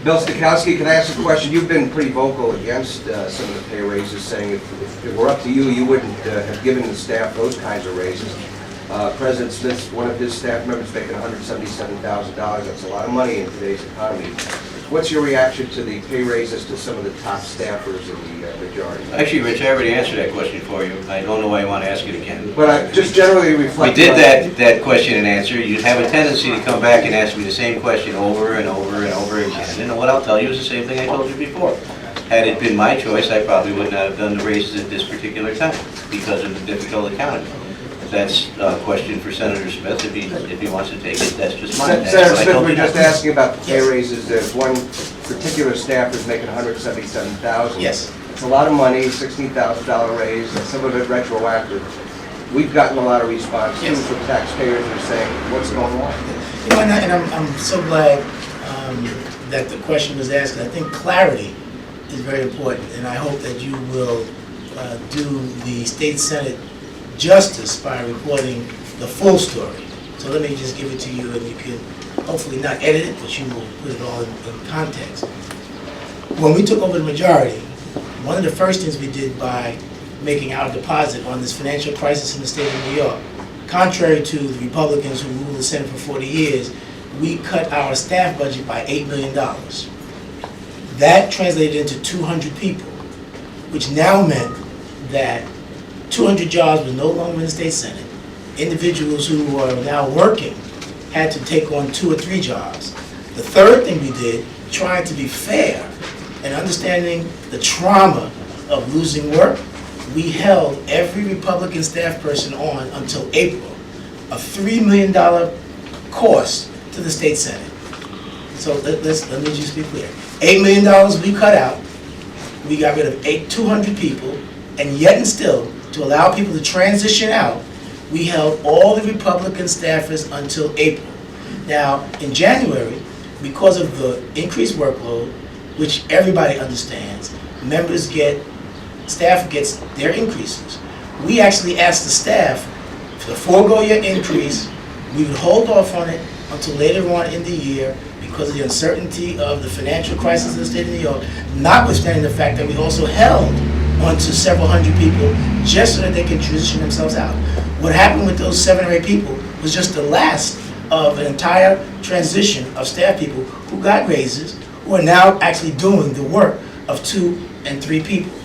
Bill Stachowski, can I ask a question? You've been pretty vocal against some of the pay raises, saying if it were up to you, you wouldn't have given the staff those kinds of raises. President Smith's, one of his staff members, making $177,000. That's a lot of money in today's economy. What's your reaction to the pay raises to some of the top staffers in the majority? Actually, Rich, I already answered that question for you. I don't know why you want to ask it again. But I just generally reflect. We did that question and answer. You'd have a tendency to come back and ask me the same question over and over and over again. And what I'll tell you is the same thing I told you before. Had it been my choice, I probably would not have done the raises at this particular time because of the difficult economy. That's a question for Senator Smith. If he wants to take it, that's just mine. Senator Smith, we're just asking about the pay raises. There's one particular staffer is making $177,000. Yes. It's a lot of money, $16,000 raise, and some of it retroactive. We've gotten a lot of response too from taxpayers who are saying, what's going on? You know, and I'm so glad that the question was asked. I think clarity is very important, and I hope that you will do the State Senate justice by reporting the full story. So let me just give it to you, and you can hopefully not edit it, but you will put it all in context. When we took over the majority, one of the first things we did by making our deposit on this financial crisis in the state of New York, contrary to the Republicans who ruled the Senate for 40 years, we cut our staff budget by $8 million. That translated into 200 people, which now meant that 200 jobs were no longer in the state Senate. Individuals who are now working had to take on 2 or 3 jobs. The third thing we did, trying to be fair and understanding the trauma of losing work, we held every Republican staff person on until April, a $3 million cost to the state Senate. So let me just be clear. $8 million we cut out, we got rid of 200 people, and yet and still, to allow people to transition out, we held all the Republican staffers until April. Now, in January, because of the increased workload, which everybody understands, staff gets their increases. We actually asked the staff to forego your increase. We would hold off on it until later on in the year because of the uncertainty of the financial crisis in the state of New York, notwithstanding the fact that we also held onto several hundred people just so that they can transition themselves out. What happened with those 7 or 8 people was just the last of an entire transition of staff people who got raises, who are now actually doing the work of 2 and 3 people.